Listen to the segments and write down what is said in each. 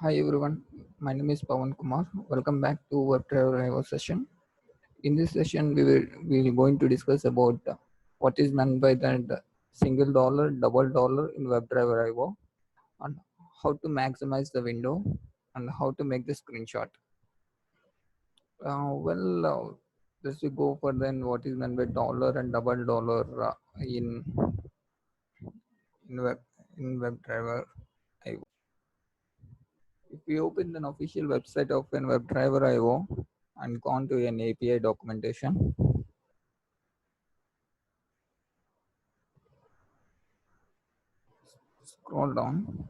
Hi everyone, my name is Pawan Kumar. Welcome back to WebDriver IO session. In this session, we are going to discuss about what is meant by the single dollar, double dollar in WebDriver IO, and how to maximize the window and how to make the screenshot. Let's we go for then what is meant by dollar and double dollar in in web in WebDriver IO. If we open an official website of an WebDriver IO and gone to an API documentation, scroll down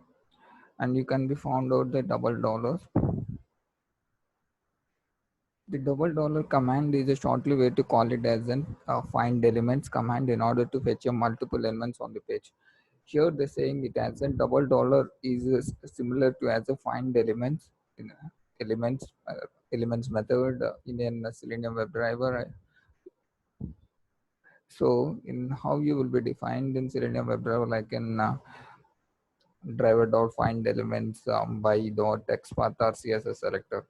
and you can be found out the double dollar. The double dollar command is a shortly way to call it as an find elements command in order to fetch a multiple elements on the page. Here they're saying it as a double dollar is similar to as a find elements in elements elements method in a Selenium WebDriver. So in how you will be defined in Selenium WebDriver, like in driver dot find elements by dot xpath or CSS selector.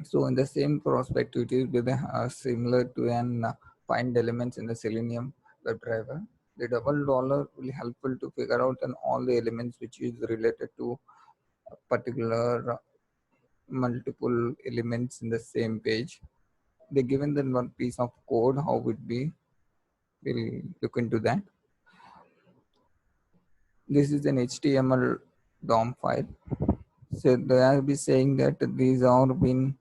So in the same prospect, it is with similar to an find elements in the Selenium WebDriver. The double dollar will helpful to figure out and all the elements which is related to a particular multiple elements in the same page. They given them one piece of code, how it be. We'll look into that. This is an HTML DOM file. So they are be saying that these are been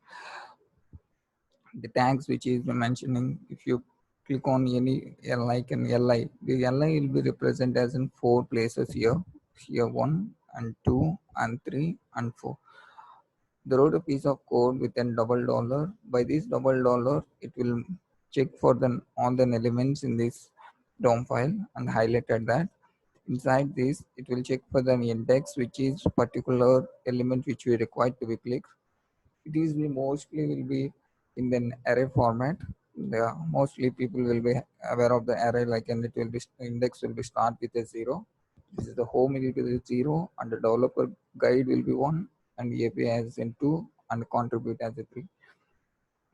the tags which is mentioning. If you click on any like an li, the li will be represented as in four places here 1 and 2 and 3 and 4. They wrote a piece of code with a double dollar. By this double dollar it will check for the all the elements in this DOM file and highlighted that. Inside this it will check for the index which is particular element which we require to be clicked. It is the mostly will be in the array format. Mostly people will be aware of the array, like, and it will be index will be start with a 0. This is the home will be the 0 and the developer guide will be 1 and the API as in 2 and contribute as a 3.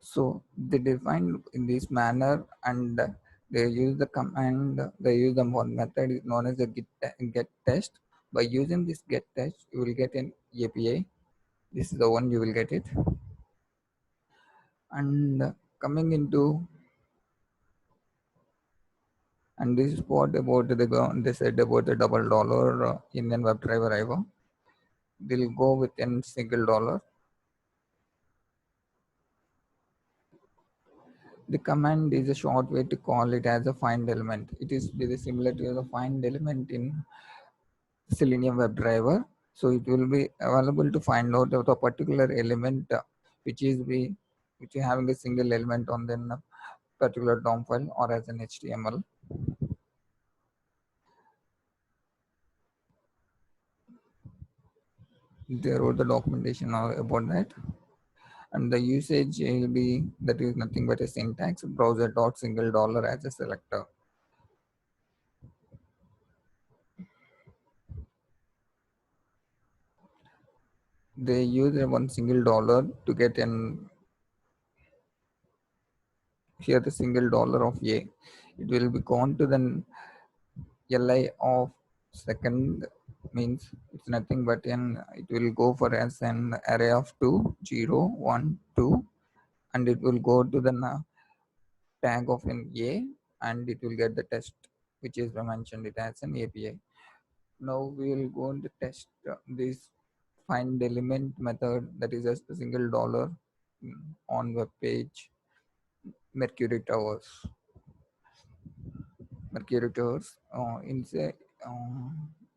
So they define in this manner, and they use the command, they use the one method is known as the get test. By using this get test you will get an API. This is the one you will get it. And coming into, and this is what about they said about the double dollar Indian WebDriver IO. They'll go with a single dollar. The command is a short way to call it as a find element. It is very similar to the find element in Selenium WebDriver. So it will be available to find out of a particular element which is be which is having a single element on the particular DOM file or as an HTML. They wrote the documentation about that. And the usage will be that is nothing but a syntax browser dot single dollar as a selector. They use a one single dollar to get an here the single dollar of a. It will be gone to the li of second, means it's nothing but an it will go for as an array of 2 0 1 2, and it will go to the tag of an a, and it will get the test which is mentioned it as an API. Now we will go and test this find element method, that is just a single dollar on web page Mercury Towers. Mercury Towers. In say,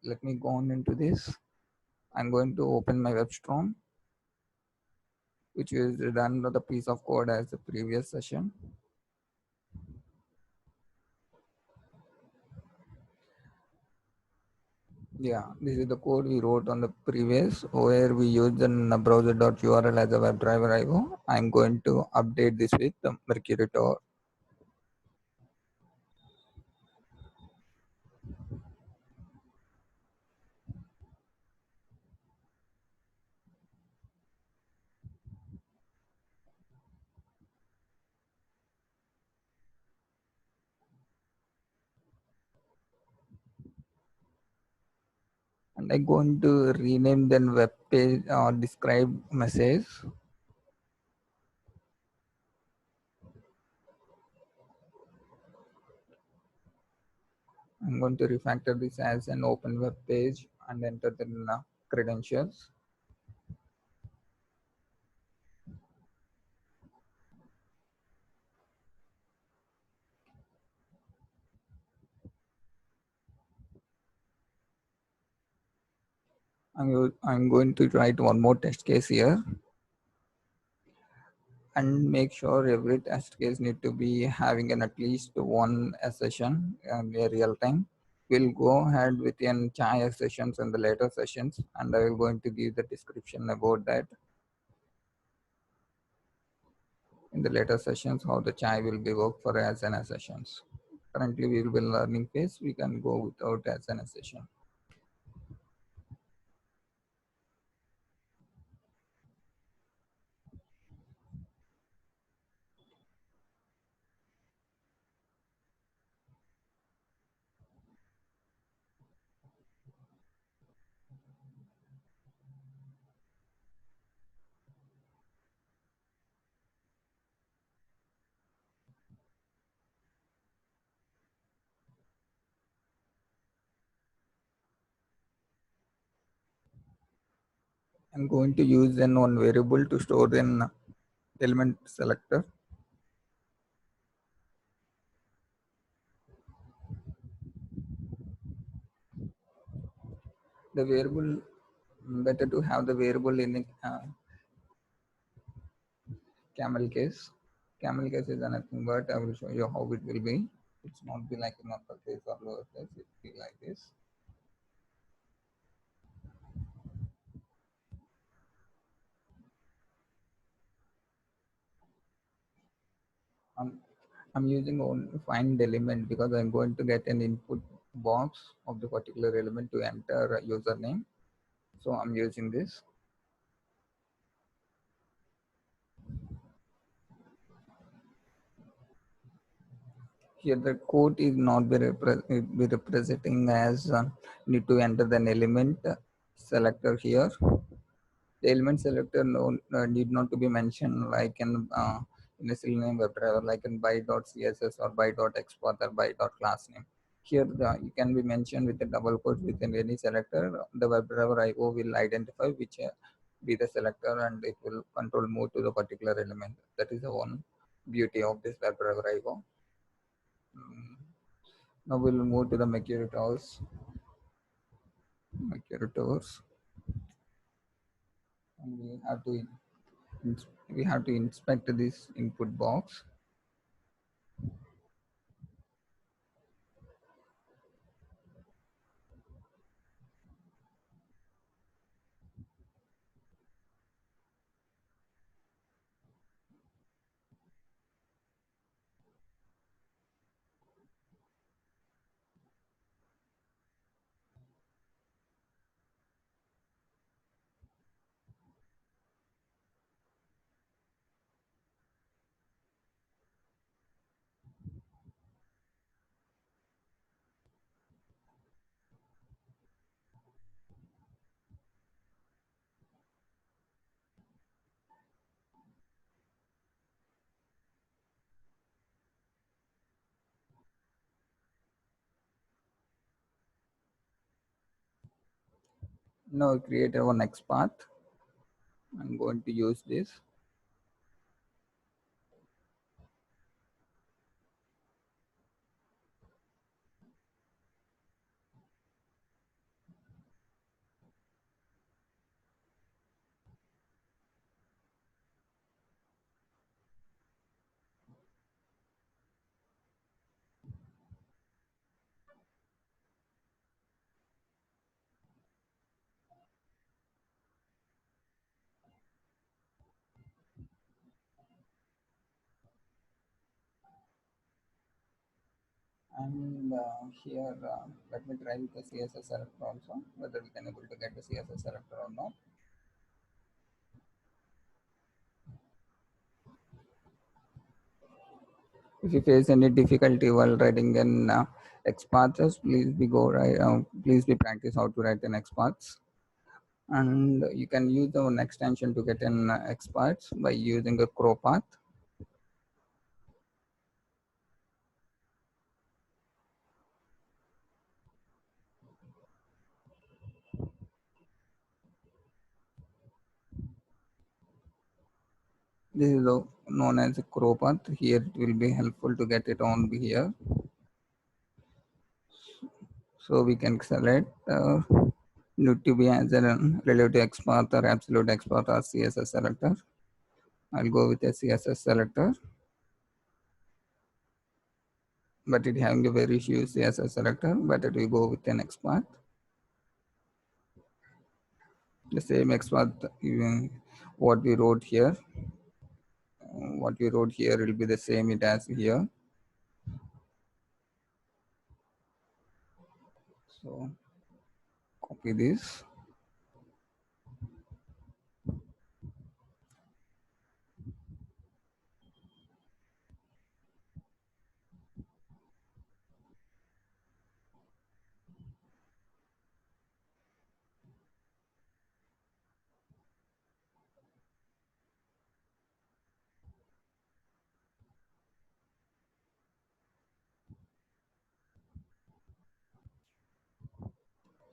let me go on into this. I'm going to open my WebStorm, which is done with the piece of code as the previous session. Yeah, this is the code we wrote on the previous, where we use the browser.url as a WebDriver IO. I'm going to update this with the Mercury Tower. And I'm going to rename the web page or describe message. I'm going to refactor this as an open web page and enter the credentials. I'm going to write one more test case here and make sure every test case need to be having an at least one session in a real time. We'll go ahead with an chai sessions and the later sessions, and I will going to give the description about that in the later sessions how the chai will be work for Asana sessions. Currently we will be learning phase. We can go without Asana session. I'm going to use an one variable to store an element selector. The variable, better to have the variable in a camel case. Camel case is anything, but I will show you how it will be. It's not be like an upper case or lower case. It will be like this. I'm, I'm using only find element because I'm going to get an input box of the particular element to enter a username. So I'm using this. Here the code is not be representing as need to enter an element selector here. The element selector need not to be mentioned like in a single name WebDriver like in by.css or by.export or by.class name. Here you can be mentioned with a double quote within any selector. The WebDriver IO will identify which be the selector and it will control move to the particular element. That is the one beauty of this WebDriver IO. Now we'll move to the Mercury Towers. Mercury Towers. And we have to inspect this input box. Now create our next path. I'm going to use this. And here, let me try with the CSS selector also, whether we can able to get the CSS selector or not. If you face any difficulty while writing an XPaths, please be go right. Please be practice how to write an XPaths, and you can use the one extension to get an XPaths by using a CrowPath. This is known as a CrowPath. Here it will be helpful to get it on here. So we can select need to be as a relative XPath or absolute XPath or CSS selector. I'll go with a CSS selector, but it having a very huge CSS selector, but it will go with an XPath. The same XPath, even what we wrote here, will be the same it as here. So copy this.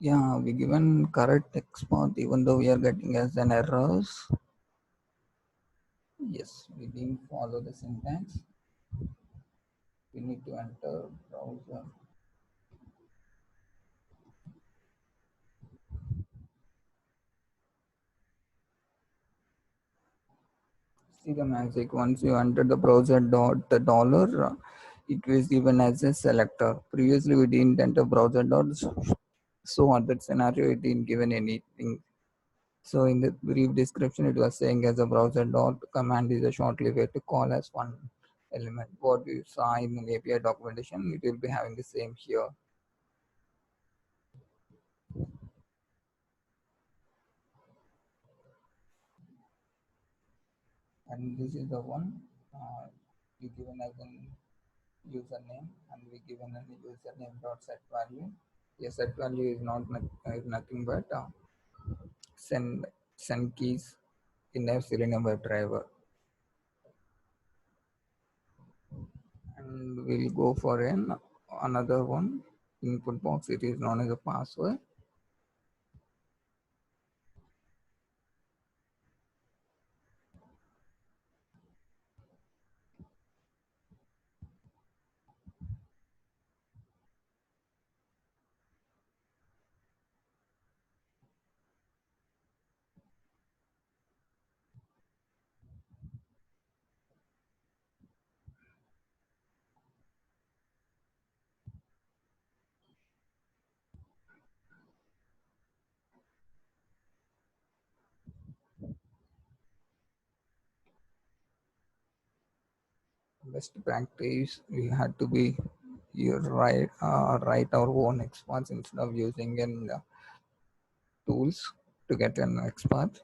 Yeah, we given correct XPath even though we are getting as an errors. Yes, we didn't follow the syntax. We need to enter browser. See the magic. Once you enter the browser dot the dollar, it was given as a selector. Previously, we didn't enter browser dot, so on that scenario, it didn't given anything. So in the brief description, it was saying as a browser dot command is a short-lived way to call as one element. What you saw in the API documentation, it will be having the same here. And this is the one we given as an username, and we given an username dot set value. Yes, set value is not is nothing but send keys in a Selenium WebDriver. And we'll go for another one input box. It is known as a password. Best practice we had to be you write our own XPaths instead of using an tools to get an XPath.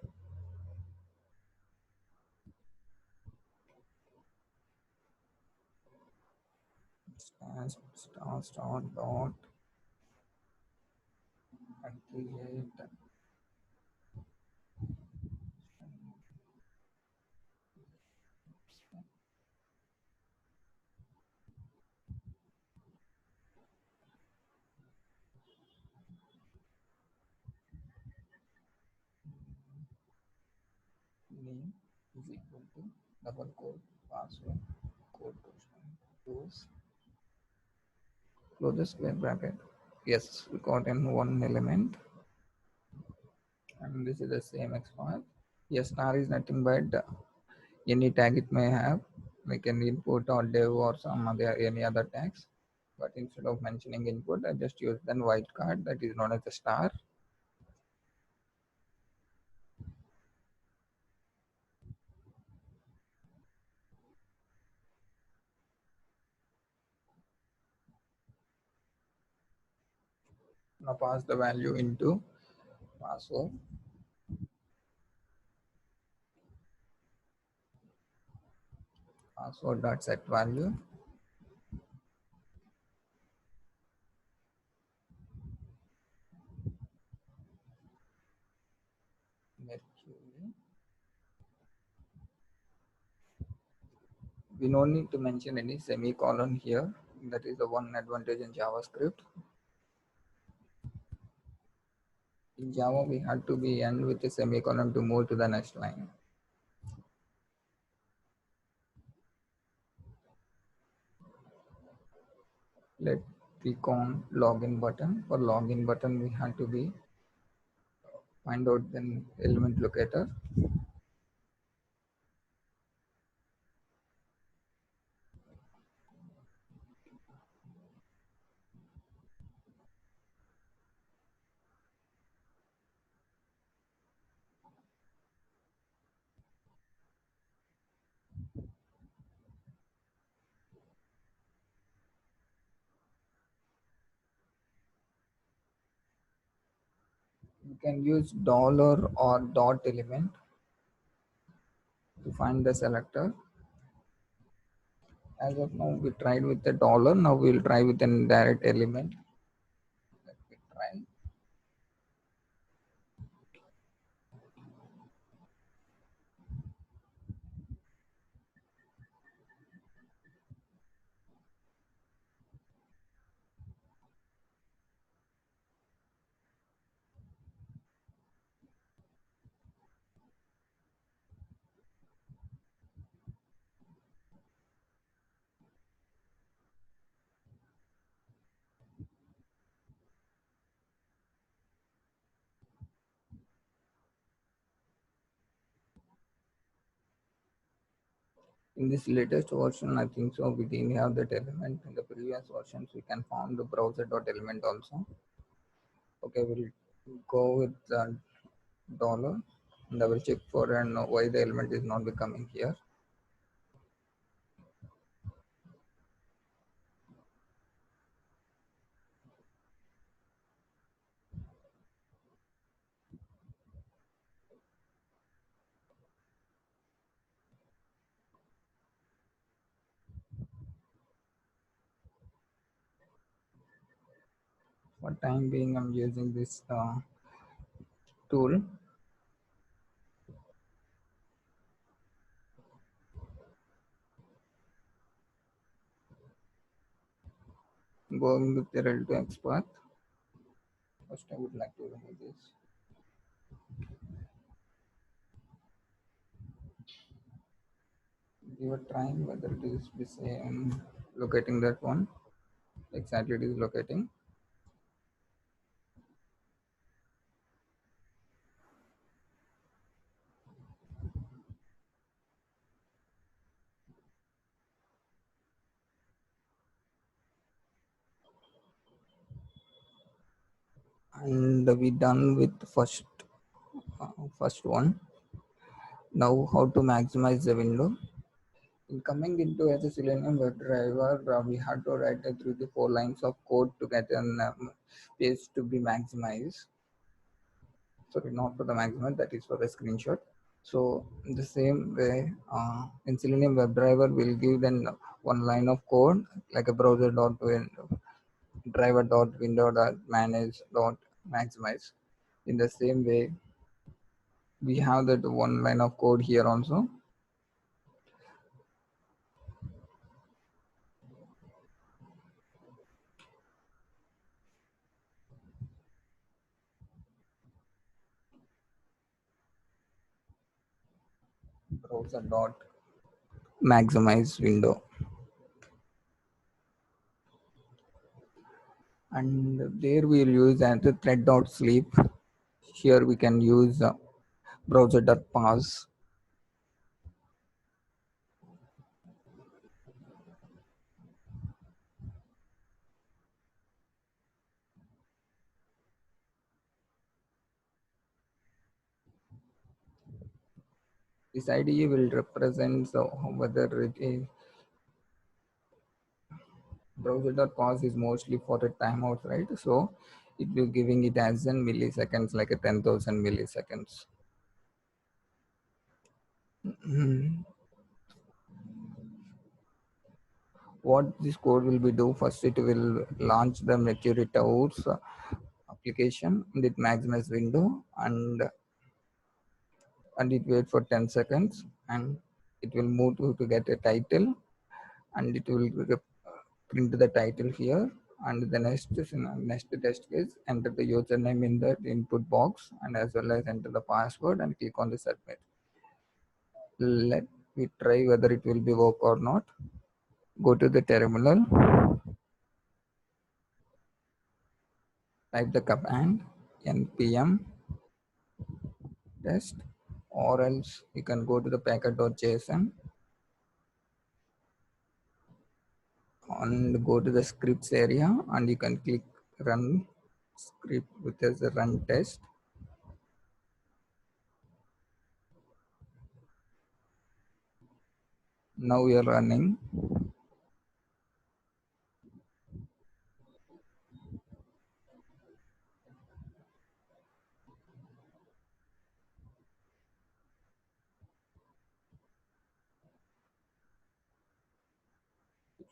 Star dot create name is equal to double quote password quote close close the square bracket. Yes, we got in one element, and this is the same XPath. Yes, star is nothing but any tag it may have, like an input or dev or some other any other tags. But instead of mentioning input, I just use then wildcard that is known as a star. Now pass the value into password. Password dot set value. Mercury. We don't need to mention any semicolon here. That is the one advantage in JavaScript. In Java, we had to be end with a semicolon to move to the next line. Let's click on login button. For login button, we had to be find out the element locator. You can use dollar or dot element to find the selector. As of now, we tried with the dollar. Now we'll try with an direct element. Let me try. In this latest version, I think so, we didn't have that element. In the previous versions, we can find the browser dot element also. Okay, we'll go with the dollar. Double check for and why the element is not becoming here. For time being, I'm using this tool. Going with the relative expert. First, I would like to remove this. We were trying whether it is the same locating that one. Exactly, it is locating. And we done with first one. Now, how to maximize the window? In coming into as a Selenium WebDriver, we had to write 3 to 4 lines of code to get an page to be maximized. Sorry, not for the maximize, that is for the screenshot. So in the same way, in Selenium WebDriver, we'll give then one line of code like a browser dot driver dot window dot manage dot maximize. In the same way, we have that one line of code here also. Browser dot maximize window, and there we'll use the thread dot sleep. Here we can use browser dot pause. This IDE will represent whether it is browser.pause is mostly for the timeout, right? So it will giving it as in milliseconds, like a 10,000 milliseconds. What this code will be do first, it will launch the Mercury Towers application in the maximize window, and and it wait for 10 seconds, and it will move to get a title, and it will print the title here. And the next test case, enter the username in the input box, and as well as enter the password and click on the submit. Let me try whether it will be work or not. Go to the terminal, type the command npm test, or else you can go to the packet.json and go to the scripts area, and you can click run script which is a run test. Now we are running.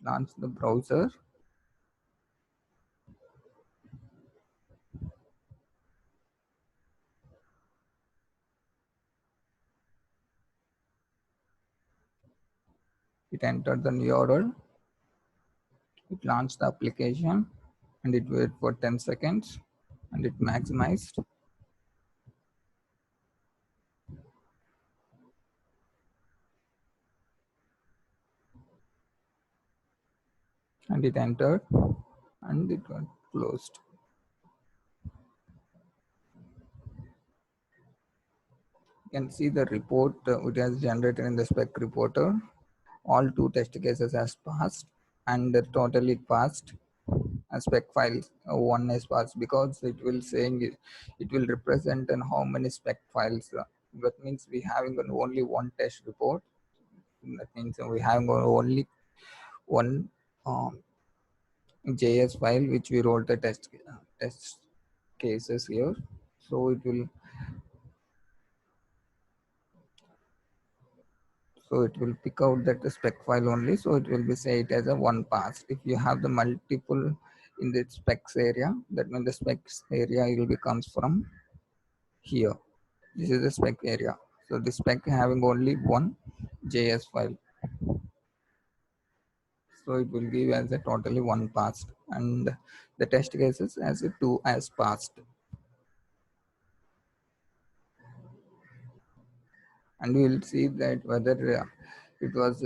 Launch the browser. It entered the URL. It launched the application, and it wait for 10 seconds, and it maximized, and it entered, and it got closed. You can see the report it has generated in the spec reporter. All two test cases has passed, and the total it passed. A spec file one is passed because it will saying it will represent and how many spec files. That means we having only one test report. That means we having only one JS file which we wrote the test cases here. So it will pick out that the spec file only. So it will be say it as a one pass. If you have the multiple in the specs area, that means the specs area will be comes from here. This is the spec area. So the spec having only one JS file. So it will give as a totally one passed, and the test cases as a two as passed. And we will see that whether it was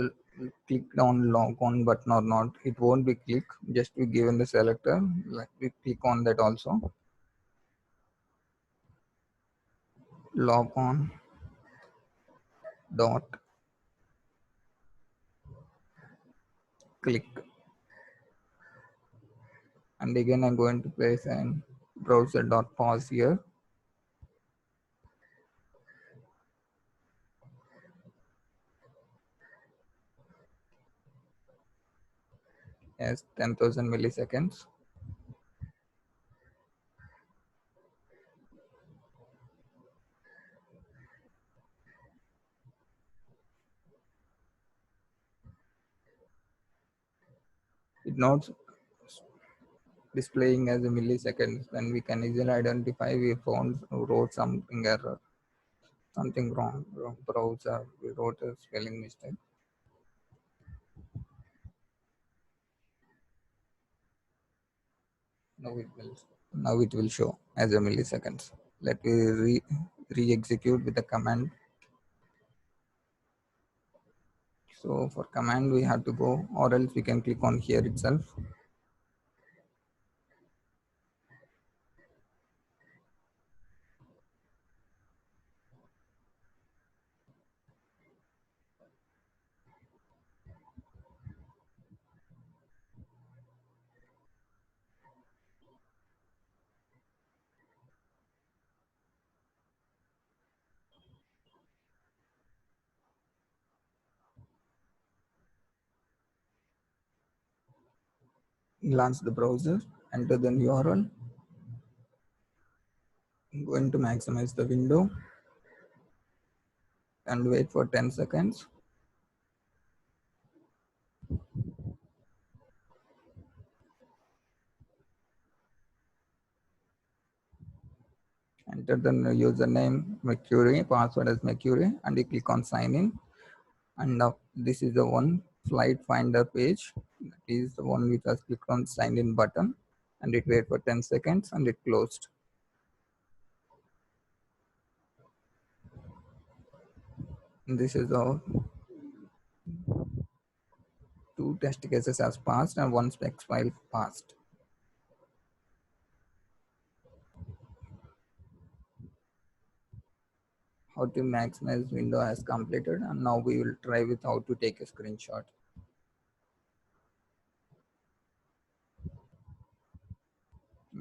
clicked on log on button or not. It won't be clicked, just we given the selector, like we click on that also. Log on dot click, and again I'm going to place an browser dot pause here as 10,000 milliseconds. It notes displaying as a milliseconds, then we can easily identify we found wrote something error, something wrong browser, we wrote a spelling mistake. Now it will show as a milliseconds. Let me re-execute with the command. So for command we have to go, or else we can click on here itself. Launch the browser, enter the URL. I'm going to maximize the window and wait for 10 seconds. Enter the username Mercury, password as Mercury, and you click on sign in. And now this is the one flight finder page. That is the one which has clicked on sign in button, and it wait for 10 seconds and it closed. And this is how 2 test cases has passed and 1 specs file passed. How to maximize window has completed, and now we will try with how to take a screenshot.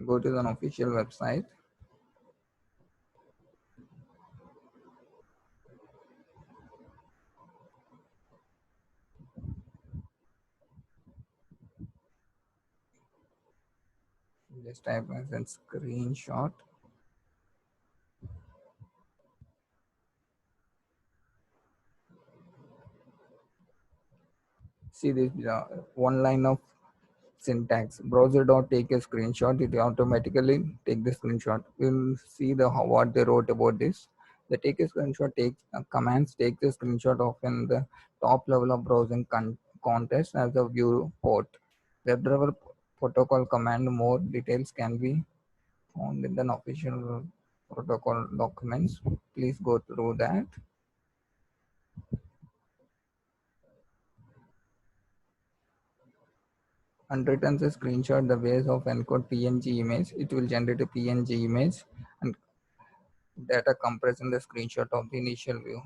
Go to the official website. Just type as a screenshot. See this one line of syntax. Browser dot take a screenshot. It automatically take the screenshot. We'll see the what they wrote about this. The take a screenshot takes commands take the screenshot of in the top level of browsing context as a view port. WebDriver protocol command more details can be found in the official protocol documents. Please go through that. And returns a screenshot the ways of encode PNG image. It will generate a PNG image and data compression the screenshot of the initial view.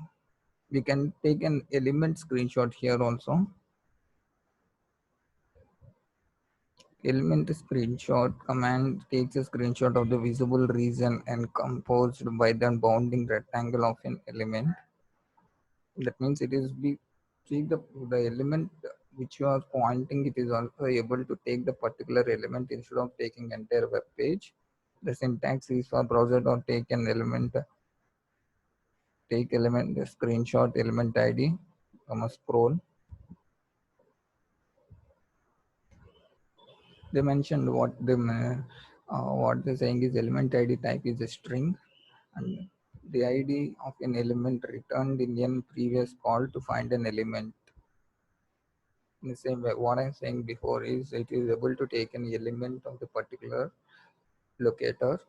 We can take an element screenshot here also. Element screenshot command takes a screenshot of the visible region composed by the bounding rectangle of an element. That means it is be see the element which you are pointing, it is also able to take the particular element instead of taking entire web page. The syntax is for browser dot take an element, take element the screenshot element ID, scroll. They mentioned what they're saying is element ID type is a string, and the ID of an element returned in a previous call to find an element. In the same way, what I'm saying before is it is able to take an element of the particular locator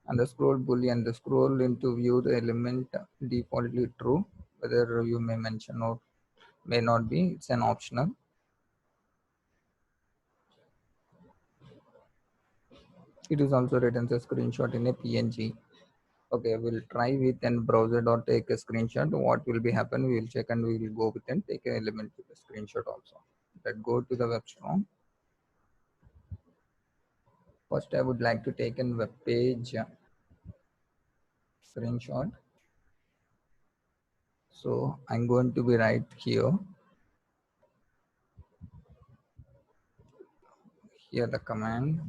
and the scroll boolean, the scroll into view the element defaultly true, whether you may mention or may not be, it's an optional. It is also written as a screenshot in a PNG. Okay, we'll try with an browser dot take a screenshot. What will be happen? We will check and we will go with and take an element with a screenshot also. Let's go to the web storm. First, I would like to take a web page screenshot. So I'm going to be right here. Here the command.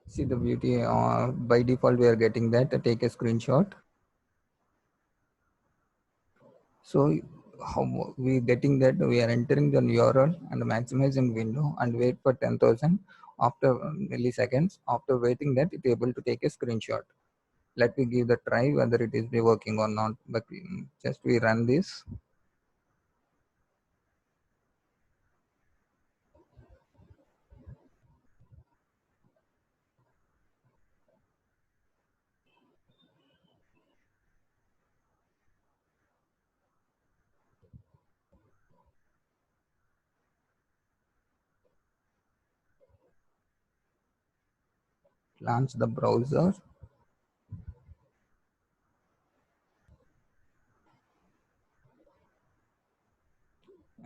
See the beauty. By default, we are getting that. Take a screenshot. So how we getting that? We are entering the URL and maximizing window and wait for 10,000 after milliseconds. After waiting that, it is able to take a screenshot. Let me give the try whether it is be working or not. But just we run this. Launch the browser.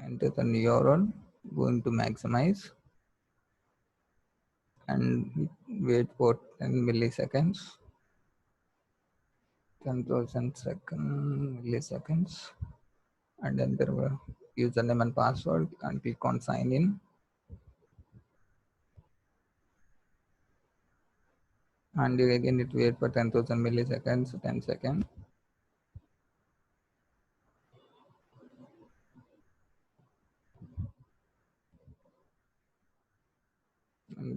Enter the URL. Going to maximize and wait for 10 milliseconds. 10,000 milliseconds, and then there were username and password and click on sign in, and again it wait for 10,000 milliseconds, 10 seconds.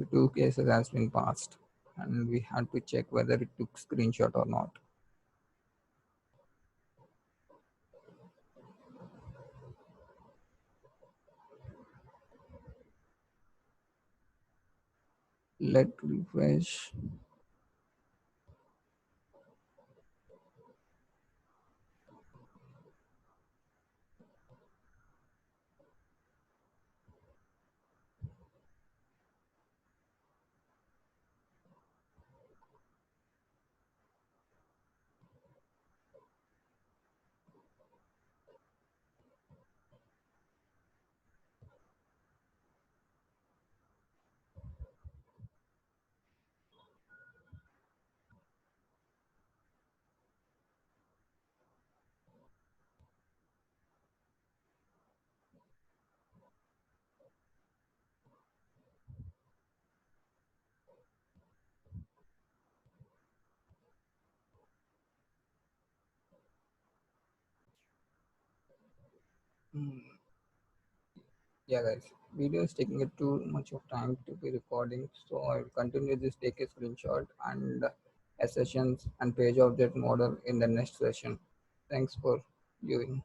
the two cases has been passed, and we had to check whether it took screenshot or not. Let refresh. Hmm. Yeah, guys, video is taking it too much of time to be recording, so I'll continue this take a screenshot and a sessions and page object model in the next session. Thanks for viewing.